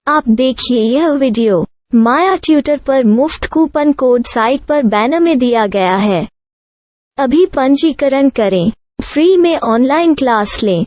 आप देखिए यह वीडियो माया ट्यूटर पर मुफ्त कूपन कोड साइट पर बैनर में दिया गया है। अभी पंजीकरण करें, फ्री में ऑनलाइन क्लास लें।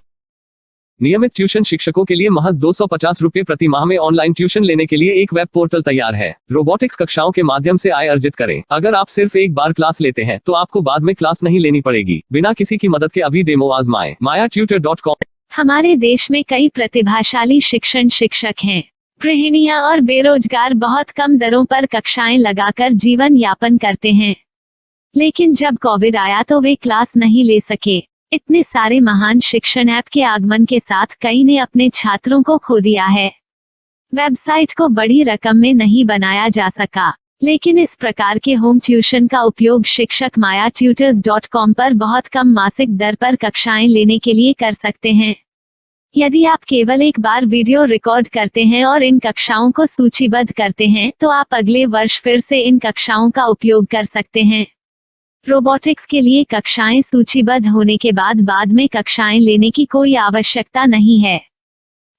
नियमित ट्यूशन शिक्षकों के लिए महज 250 रुपये प्रति माह में ऑनलाइन ट्यूशन लेने के लिए एक वेब पोर्टल तैयार है। रोबोटिक्स कक्षाओं के माध्यम से आय अर्जित करें। अगर आप सिर्फ एक बार क्लास लेते हैं तो आपको बाद में क्लास नहीं लेनी पड़ेगी। बिना किसी की मदद के अभी डेमो आजमाएं। mayatutor.com। हमारे देश में कई प्रतिभाशाली शिक्षक हैं। गृहिणियां और बेरोजगार बहुत कम दरों पर कक्षाएं लगाकर जीवन यापन करते हैं, लेकिन जब कोविड आया तो वे क्लास नहीं ले सके। इतने सारे महान शिक्षण ऐप के आगमन के साथ कई ने अपने छात्रों को खो दिया है। वेबसाइट को बड़ी रकम में नहीं बनाया जा सका, लेकिन इस प्रकार के होम ट्यूशन का उपयोग शिक्षक mayatutors.com पर बहुत कम मासिक दर पर कक्षाएं लेने के लिए कर सकते हैं। यदि आप केवल एक बार वीडियो रिकॉर्ड करते हैं और इन कक्षाओं को सूचीबद्ध करते हैं तो आप अगले वर्ष फिर से इन कक्षाओं का उपयोग कर सकते हैं। रोबोटिक्स के लिए कक्षाएं सूचीबद्ध होने के बाद में कक्षाएं लेने की कोई आवश्यकता नहीं है।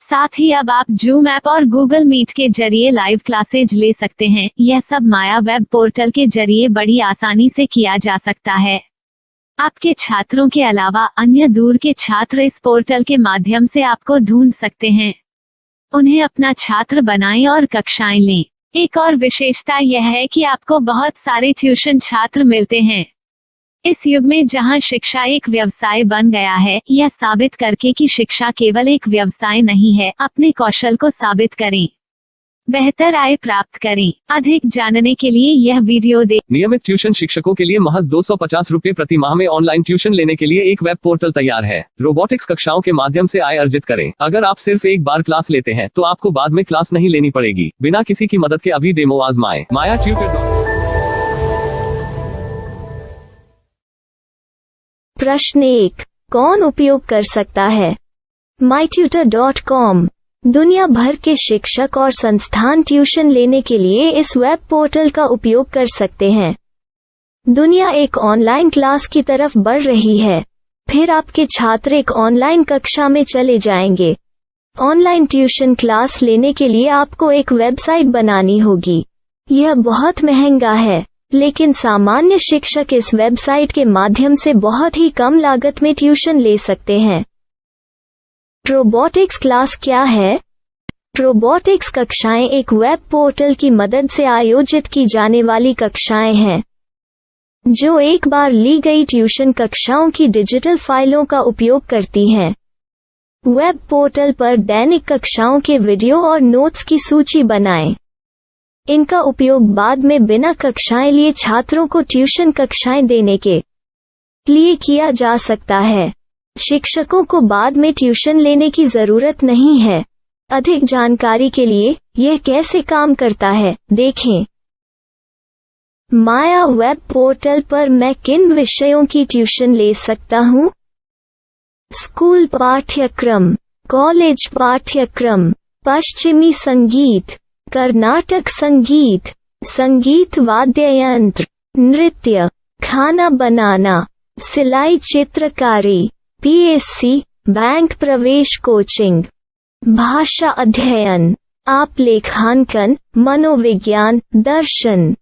साथ ही अब आप जूम ऐप और गूगल मीट के जरिए लाइव क्लासेज ले सकते हैं। यह सब माया वेब पोर्टल के जरिए बड़ी आसानी से किया जा सकता है। आपके छात्रों के अलावा अन्य दूर के छात्र इस पोर्टल के माध्यम से आपको ढूंढ सकते हैं। उन्हें अपना छात्र बनाएं और कक्षाएं लें। एक और विशेषता यह है कि आपको बहुत सारे ट्यूशन छात्र मिलते हैं। इस युग में जहां शिक्षा एक व्यवसाय बन गया है, यह साबित करके कि शिक्षा केवल एक व्यवसाय नहीं है, अपने कौशल को साबित करें, बेहतर आय प्राप्त करें। अधिक जानने के लिए यह वीडियो देखें। नियमित ट्यूशन शिक्षकों के लिए महज 250 रुपये प्रति माह में ऑनलाइन ट्यूशन लेने के लिए एक वेब पोर्टल तैयार है। रोबोटिक्स कक्षाओं के माध्यम से आय अर्जित करें। अगर आप सिर्फ एक बार क्लास लेते हैं तो आपको बाद में क्लास नहीं लेनी पड़ेगी। बिना किसी की मदद के अभी डेमो आजमाएं। mayatutor.com। प्रश्न 1, कौन उपयोग कर सकता है? mytutor.com दुनिया भर के शिक्षक और संस्थान ट्यूशन लेने के लिए इस वेब पोर्टल का उपयोग कर सकते हैं। दुनिया एक ऑनलाइन क्लास की तरफ बढ़ रही है। फिर आपके छात्र एक ऑनलाइन कक्षा में चले जाएंगे। ऑनलाइन ट्यूशन क्लास लेने के लिए आपको एक वेबसाइट बनानी होगी। यह बहुत महंगा है, लेकिन सामान्य शिक्षक इस वेबसाइट के माध्यम से बहुत ही कम लागत में ट्यूशन ले सकते हैं। रोबोटिक्स क्लास क्या है? रोबोटिक्स कक्षाएं एक वेब पोर्टल की मदद से आयोजित की जाने वाली कक्षाएं हैं, जो एक बार ली गई ट्यूशन कक्षाओं की डिजिटल फाइलों का उपयोग करती हैं। वेब पोर्टल पर दैनिक कक्षाओं के वीडियो और नोट्स की सूची बनाएं। इनका उपयोग बाद में बिना कक्षाएं लिए छात्रों को ट्यूशन कक्षाएं देने के लिए किया जा सकता है। शिक्षकों को बाद में ट्यूशन लेने की जरूरत नहीं है। अधिक जानकारी के लिए यह कैसे काम करता है, देखें। माया वेब पोर्टल पर मैं किन विषयों की ट्यूशन ले सकता हूँ? स्कूल पाठ्यक्रम, कॉलेज पाठ्यक्रम, पश्चिमी संगीत, कर्नाटक संगीत, संगीत वाद्य यंत्र, नृत्य, खाना बनाना, सिलाई चित्रकारी, PSC, बैंक प्रवेश कोचिंग, भाषा अध्ययन, आप लेखांकन, मनोविज्ञान, दर्शन।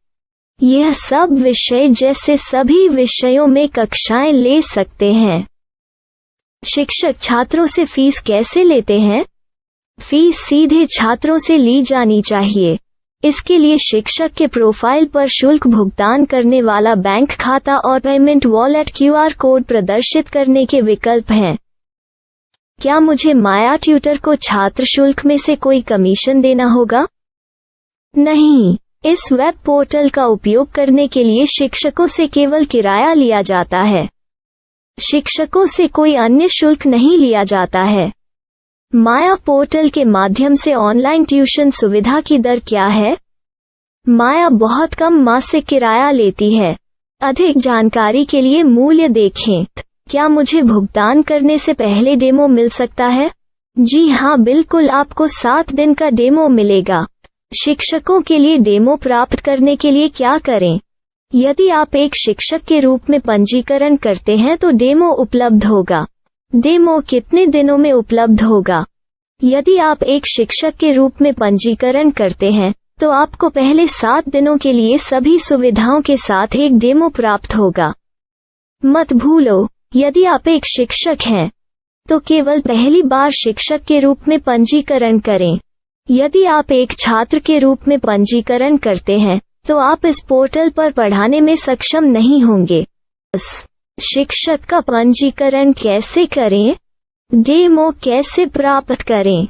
यह सब विषय जैसे सभी विषयों में कक्षाएं ले सकते हैं। शिक्षक छात्रों से फीस कैसे लेते हैं? फीस सीधे छात्रों से ली जानी चाहिए। इसके लिए शिक्षक के प्रोफाइल पर शुल्क भुगतान करने वाला बैंक खाता और पेमेंट वॉलेट QR कोड प्रदर्शित करने के विकल्प हैं। क्या मुझे माया ट्यूटर को छात्र शुल्क में से कोई कमीशन देना होगा? नहीं, इस वेब पोर्टल का उपयोग करने के लिए शिक्षकों से केवल किराया लिया जाता है। शिक्षकों से कोई अन्य शुल्क नहीं लिया जाता है। माया पोर्टल के माध्यम से ऑनलाइन ट्यूशन सुविधा की दर क्या है? माया बहुत कम मासिक किराया लेती है। अधिक जानकारी के लिए मूल्य देखें। क्या मुझे भुगतान करने से पहले डेमो मिल सकता है? जी हाँ, बिल्कुल, आपको 7 दिन का डेमो मिलेगा। शिक्षकों के लिए डेमो प्राप्त करने के लिए क्या करें? यदि आप एक शिक्षक के रूप में पंजीकरण करते हैं तो डेमो उपलब्ध होगा। डेमो कितने दिनों में उपलब्ध होगा? यदि आप एक शिक्षक के रूप में पंजीकरण करते हैं तो आपको पहले 7 दिनों के लिए सभी सुविधाओं के साथ एक डेमो प्राप्त होगा। मत भूलो, यदि आप एक शिक्षक हैं तो केवल पहली बार शिक्षक के रूप में पंजीकरण करें। यदि आप एक छात्र के रूप में पंजीकरण करते हैं तो आप इस पोर्टल पर पढ़ाने में सक्षम नहीं होंगे। शिक्षक का पंजीकरण कैसे करें? डेमो कैसे प्राप्त करें?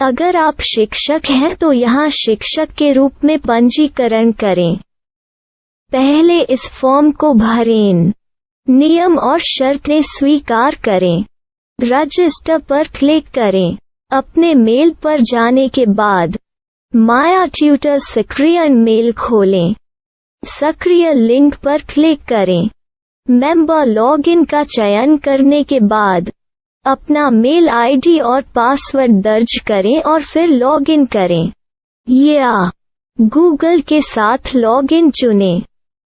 अगर आप शिक्षक हैं तो यहाँ शिक्षक के रूप में पंजीकरण करें। पहले इस फॉर्म को भरें। नियम और शर्तें स्वीकार करें। रजिस्टर पर क्लिक करें। अपने मेल पर जाने के बाद माया ट्यूटर सक्रिय मेल खोलें। सक्रिय लिंक पर क्लिक करें। मेंबर लॉगिन का चयन करने के बाद अपना मेल आईडी और पासवर्ड दर्ज करें और फिर लॉगिन करें या गूगल के साथ लॉगिन चुनें।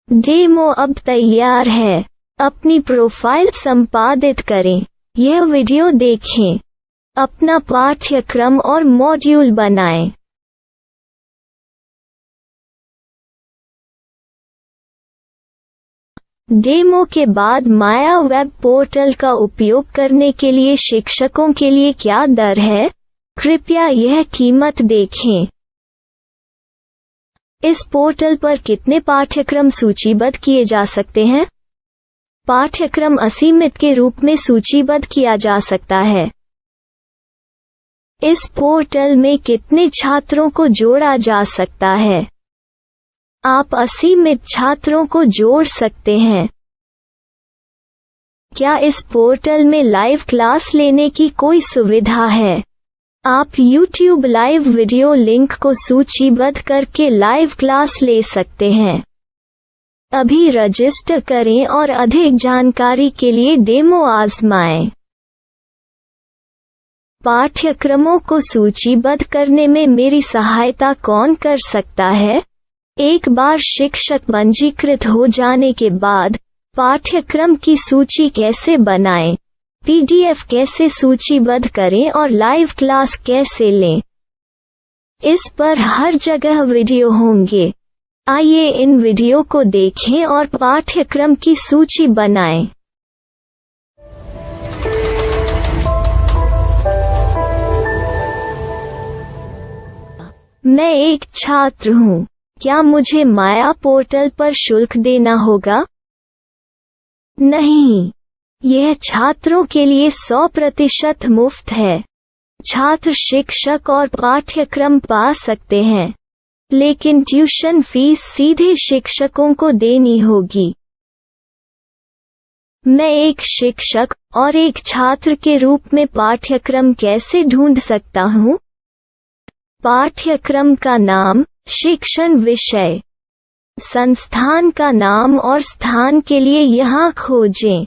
डेमो अब तैयार है। अपनी प्रोफाइल संपादित करें। यह वीडियो देखें। अपना पाठ्यक्रम और मॉड्यूल बनाएं। डेमो के बाद माया वेब पोर्टल का उपयोग करने के लिए शिक्षकों के लिए क्या दर है? कृपया यह कीमत देखें। इस पोर्टल पर कितने पाठ्यक्रम सूचीबद्ध किए जा सकते हैं? पाठ्यक्रम असीमित के रूप में सूचीबद्ध किया जा सकता है। इस पोर्टल में कितने छात्रों को जोड़ा जा सकता है? आप असीमित छात्रों को जोड़ सकते हैं। क्या इस पोर्टल में लाइव क्लास लेने की कोई सुविधा है? आप YouTube लाइव वीडियो लिंक को सूचीबद्ध करके लाइव क्लास ले सकते हैं। अभी रजिस्टर करें और अधिक जानकारी के लिए डेमो आजमाएं। पाठ्यक्रमों को सूचीबद्ध करने में मेरी सहायता कौन कर सकता है? एक बार शिक्षक पंजीकृत हो जाने के बाद पाठ्यक्रम की सूची कैसे बनाएं, PDF कैसे सूचीबद्ध करें और लाइव क्लास कैसे लें, इस पर हर जगह वीडियो होंगे। आइए इन वीडियो को देखें और पाठ्यक्रम की सूची बनाएं। मैं एक छात्र हूँ। क्या मुझे माया पोर्टल पर शुल्क देना होगा? नहीं, यह छात्रों के लिए 100% मुफ्त है। छात्र शिक्षक और पाठ्यक्रम पा सकते हैं, लेकिन ट्यूशन फीस सीधे शिक्षकों को देनी होगी। मैं एक शिक्षक और एक छात्र के रूप में पाठ्यक्रम कैसे ढूंढ सकता हूँ? पाठ्यक्रम का नाम, शिक्षण विषय, संस्थान का नाम और स्थान के लिए यहाँ खोजें।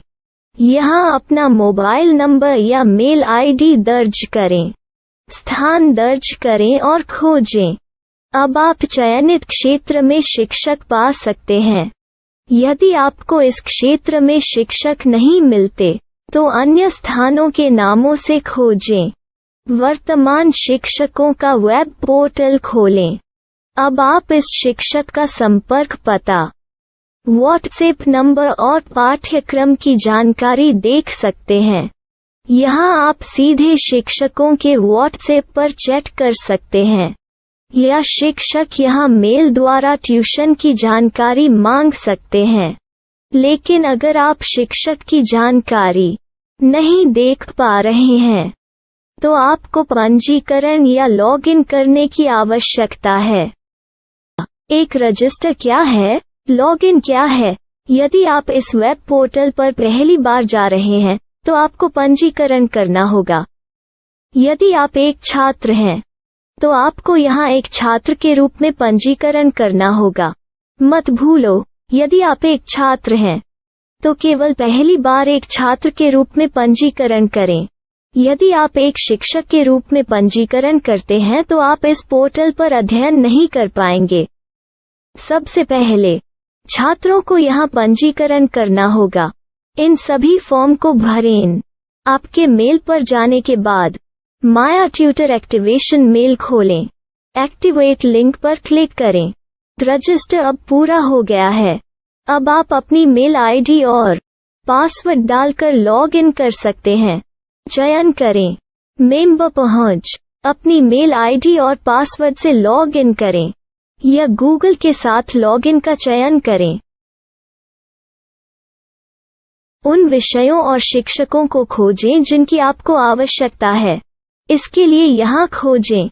यहाँ अपना मोबाइल नंबर या मेल आईडी दर्ज करें। स्थान दर्ज करें और खोजें। अब आप चयनित क्षेत्र में शिक्षक पा सकते हैं। यदि आपको इस क्षेत्र में शिक्षक नहीं मिलते तो अन्य स्थानों के नामों से खोजें। वर्तमान शिक्षकों का वेब पोर्टल खोलें। अब आप इस शिक्षक का संपर्क पता, व्हाट्सएप नंबर और पाठ्यक्रम की जानकारी देख सकते हैं। यहाँ आप सीधे शिक्षकों के व्हाट्सएप पर चैट कर सकते हैं या शिक्षक यहाँ मेल द्वारा ट्यूशन की जानकारी मांग सकते हैं। लेकिन अगर आप शिक्षक की जानकारी नहीं देख पा रहे हैं तो आपको पंजीकरण या लॉगिन करने की आवश्यकता है। एक रजिस्टर क्या है? लॉगिन क्या है? यदि आप इस वेब पोर्टल पर पहली बार जा रहे हैं तो आपको पंजीकरण करना होगा। यदि आप एक छात्र हैं तो आपको यहाँ एक छात्र के रूप में पंजीकरण करना होगा। मत भूलो, यदि आप एक छात्र हैं तो केवल पहली बार एक छात्र के रूप में पंजीकरण करें। यदि आप एक शिक्षक के रूप में पंजीकरण करते हैं तो आप इस पोर्टल पर अध्ययन नहीं कर पाएंगे। सबसे पहले छात्रों को यहाँ पंजीकरण करना होगा। इन सभी फॉर्म को भरें। आपके मेल पर जाने के बाद माया ट्यूटर एक्टिवेशन मेल खोलें। एक्टिवेट लिंक पर क्लिक करें। रजिस्टर अब पूरा हो गया है। अब आप अपनी मेल आईडी और पासवर्ड डालकर लॉग इन कर सकते हैं। चयन करें मेंबर पहुंच। अपनी मेल आईडी और पासवर्ड से लॉग इन करें या गूगल के साथ लॉग इन का चयन करें। उन विषयों और शिक्षकों को खोजें जिनकी आपको आवश्यकता है। इसके लिए यहाँ खोजें